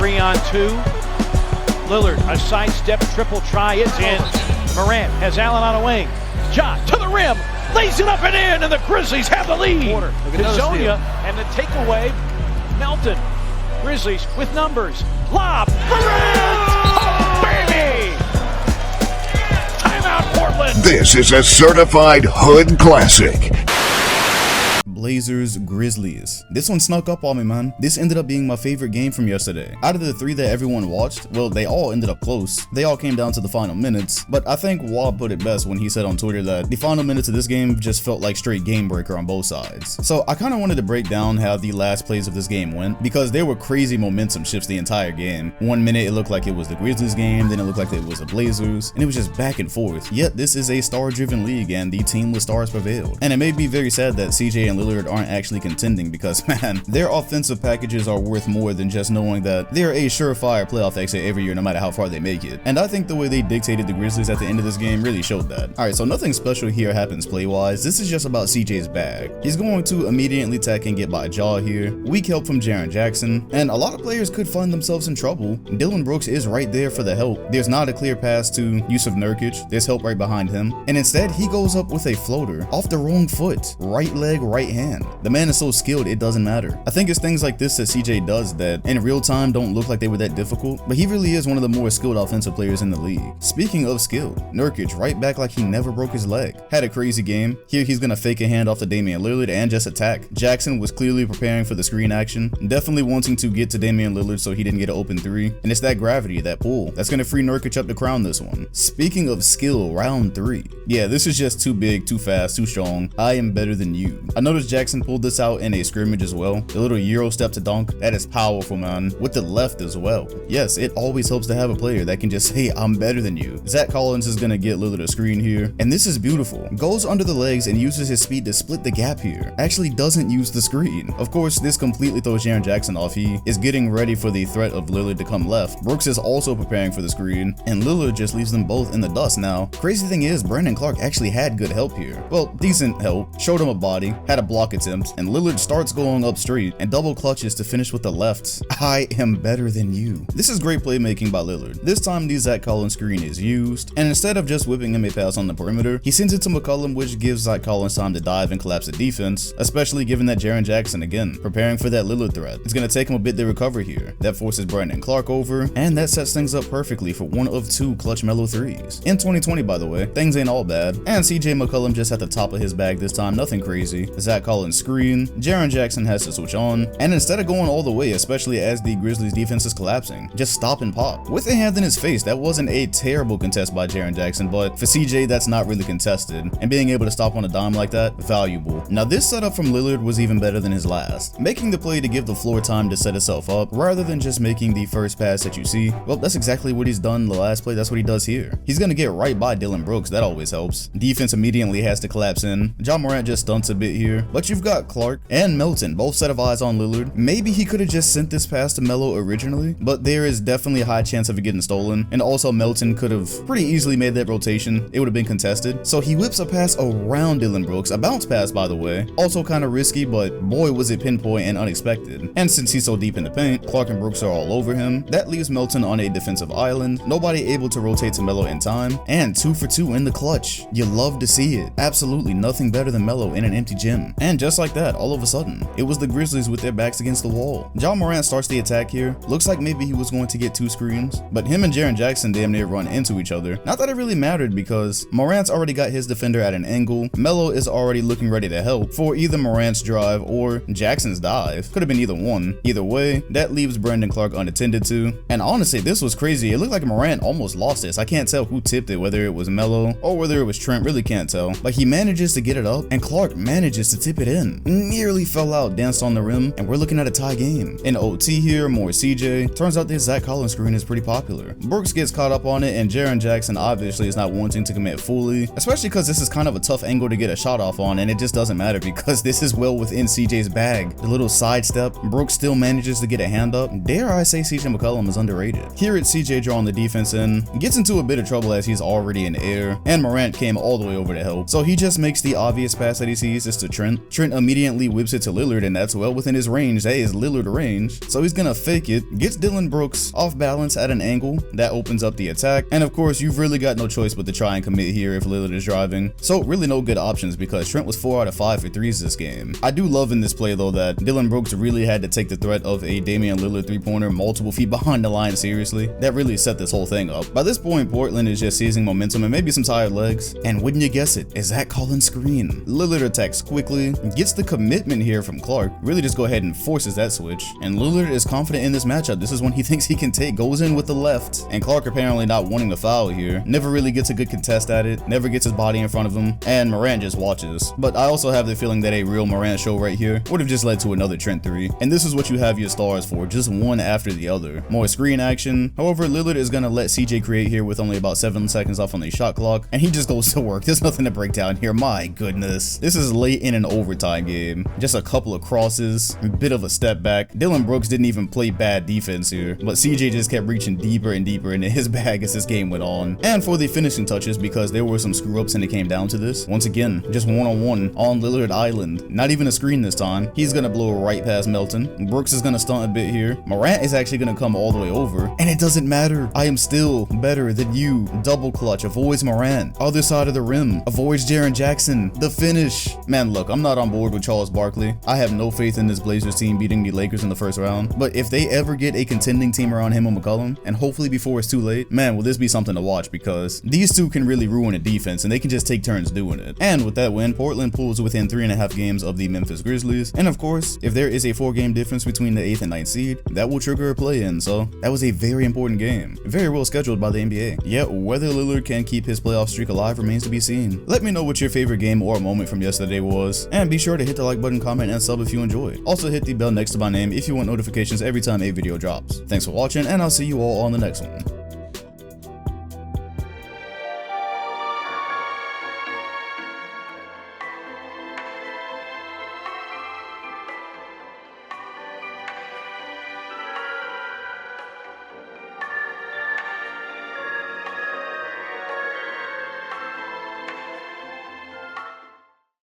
3-on-2. Lillard, a sidestep triple try. It's in. Morant has Allen on a wing. Ja to the rim. Lays it up and in, and the Grizzlies have the lead. Hazonia and the takeaway. Melton. Grizzlies with numbers. Lob. Morant! Oh, baby! Timeout, Portland. This is a certified hood classic. Blazers Grizzlies. This one snuck up on me, man. This ended up being my favorite game from yesterday. Out of the 3 that everyone watched, well, they all ended up close. They all came down to the final minutes, but I think Wab put it best when he said on Twitter that the final minutes of this game just felt like straight game breaker on both sides. So I kind of wanted to break down how the last plays of this game went, because there were crazy momentum shifts the entire game. 1 minute it looked like it was the Grizzlies game, then it looked like it was the Blazers, and it was just back and forth. Yet this is a star-driven league, and the team with stars prevailed. And it made me very sad that CJ and Lillard aren't actually contending, because man, their offensive packages are worth more than just knowing that they're a surefire playoff exit every year no matter how far they make it. And I think the way they dictated the Grizzlies at the end of this game really showed that. Alright, so nothing special here happens play-wise. This is just about CJ's bag. He's going to immediately attack and get by Ja here. Weak help from Jaren Jackson, and a lot of players could find themselves in trouble. Dillon Brooks is right there for the help. There's not a clear pass to Yusuf Nurkic. There's help right behind him, and instead he goes up with a floater off the wrong foot. Right leg, right hand. The man is so skilled it doesn't matter. I think it's things like this that CJ does that in real time don't look like they were that difficult, but he really is one of the more skilled offensive players in the league. Speaking of skill, Nurkic right back like he never broke his leg. Had a crazy game. Here he's gonna fake a handoff to Damian Lillard and just attack. Jackson was clearly preparing for the screen action, definitely wanting to get to Damian Lillard so he didn't get an open 3, and it's that gravity, that pull, that's gonna free Nurkic up to crown this one. Speaking of skill, round 3. Yeah, this is just too big, too fast, too strong. I am better than you. I noticed Jackson pulled this out in a scrimmage as well. The little Euro step to dunk, that is powerful, man. With the left as well. Yes, it always helps to have a player that can just say, I'm better than you. Zach Collins is gonna get Lillard a screen here, and this is beautiful. Goes under the legs and uses his speed to split the gap here. Actually doesn't use the screen. Of course, this completely throws Jaren Jackson off. He is getting ready for the threat of Lillard to come left. Brooks is also preparing for the screen, and Lillard just leaves them both in the dust. Now, crazy thing is, Brandon Clark actually had good help here. Well, decent help. Showed him a body, had a block attempt, and Lillard starts going up straight and double clutches to finish with the left. I am better than you. This is great playmaking by Lillard. This time the Zach Collins screen is used, and instead of just whipping him a pass on the perimeter, he sends it to McCollum, which gives Zach Collins time to dive and collapse the defense, especially given that Jaren Jackson, again, preparing for that Lillard threat. It's going to take him a bit to recover here. That forces Brandon Clark over, and that sets things up perfectly for one of 2 clutch Melo 3s. In 2020, by the way, things ain't all bad, and CJ McCollum just at the top of his bag this time, nothing crazy. Zach Collins screen, Jaren Jackson has to switch on, and instead of going all the way, especially as the Grizzlies defense is collapsing, just stop and pop. With a hand in his face, that wasn't a terrible contest by Jaren Jackson, but for CJ, that's not really contested, and being able to stop on a dime like that, valuable. Now this setup from Lillard was even better than his last. Making the play to give the floor time to set itself up, rather than just making the first pass that you see, well, that's exactly what he's done the last play, that's what he does here. He's gonna get right by Dillon Brooks, that always helps. Defense immediately has to collapse in. Ja Morant just stunts a bit here, but you've got Clark and Melton, both set of eyes on Lillard. Maybe he could have just sent this pass to Melo originally, but there is definitely a high chance of it getting stolen, and also Melton could have pretty easily made that rotation. It would have been contested. So he whips a pass around Dillon Brooks, a bounce pass by the way, also kind of risky, but boy was it pinpoint and unexpected. And since he's so deep in the paint, Clark and Brooks are all over him. That leaves Melton on a defensive island, nobody able to rotate to Melo in time, and 2 for 2 in the clutch. You love to see it. Absolutely nothing better than Melo in an empty gym. And just like that, all of a sudden, it was the Grizzlies with their backs against the wall. Ja Morant starts the attack here. Looks like maybe he was going to get 2 screens, but him and Jaren Jackson damn near run into each other. Not that it really mattered, because Morant's already got his defender at an angle. Melo is already looking ready to help for either Morant's drive or Jackson's dive. Could have been either one. Either way, that leaves Brandon Clark unattended to. And honestly, this was crazy. It looked like Morant almost lost this. I can't tell who tipped it, whether it was Melo or whether it was Trent, really can't tell. But he manages to get it up, and Clark manages to tip it in. Nearly fell out, danced on the rim, and we're looking at a tie game. In OT here, more CJ. Turns out this Zach Collins screen is pretty popular. Brooks gets caught up on it, and Jaren Jackson obviously is not wanting to commit fully, especially because this is kind of a tough angle to get a shot off on, and it just doesn't matter because this is well within CJ's bag. The little sidestep, Brooks still manages to get a hand up. Dare I say CJ McCollum is underrated. Here it's CJ drawing the defense in, gets into a bit of trouble as he's already in the air, and Morant came all the way over to help. So he just makes the obvious pass that he sees is to Trent, one, Trent immediately whips it to Lillard, and that's well within his range. That is Lillard range. So he's gonna fake it, gets Dillon Brooks off balance at an angle. That opens up the attack. And of course, you've really got no choice but to try and commit here if Lillard is driving. So really no good options because Trent was 4 out of 5 for threes this game. I do love in this play though that Dillon Brooks really had to take the threat of a Damian Lillard three-pointer multiple feet behind the line seriously. That really set this whole thing up. By this point, Portland is just seizing momentum and maybe some tired legs. And wouldn't you guess it, is that Collins' screen? Lillard attacks quickly, gets the commitment here from Clark, really just go ahead and forces that switch. And Lillard is confident in this matchup. This is one he thinks he can take, goes in with the left. And Clark apparently not wanting the foul here, never really gets a good contest at it, never gets his body in front of him, and Morant just watches. But I also have the feeling that a real Morant show right here would have just led to another Trent 3. And this is what you have your stars for, just one after the other. More screen action. However, Lillard is gonna let CJ create here with only about 7 seconds off on the shot clock, and he just goes to work. There's nothing to break down here. My goodness. This is late in an overtime game. Just a couple of crosses, a bit of a step back. Dillon Brooks didn't even play bad defense here, but CJ just kept reaching deeper and deeper into his bag as this game went on. And for the finishing touches, because there were some screw ups and it came down to this, once again, just one-on-one on Lillard Island. Not even a screen this time. He's gonna blow right past Melton. Brooks is gonna stunt a bit here. Morant is actually gonna come all the way over, and it doesn't matter. I am still better than you. Double clutch, avoids Morant. Other side of the rim, avoids Jaren Jackson. The finish. Man, look, I'm not on board with Charles Barkley. I have no faith in this Blazers team beating the Lakers in the first round, but if they ever get a contending team around him and McCollum, and hopefully before it's too late, man, will this be something to watch, because these two can really ruin a defense and they can just take turns doing it. And with that win, Portland pulls within 3.5 games of the Memphis Grizzlies. And of course, if there is a 4-game difference between the 8th and 9th seed, that will trigger a play-in. So that was a very important game, very well scheduled by the NBA. Yet whether Lillard can keep his playoff streak alive remains to be seen. Let me know what your favorite game or moment from yesterday was, and be sure to hit the like button, comment, and sub if you enjoyed. Also hit the bell next to my name if you want notifications every time a video drops. Thanks for watching, and I'll see you all on the next one.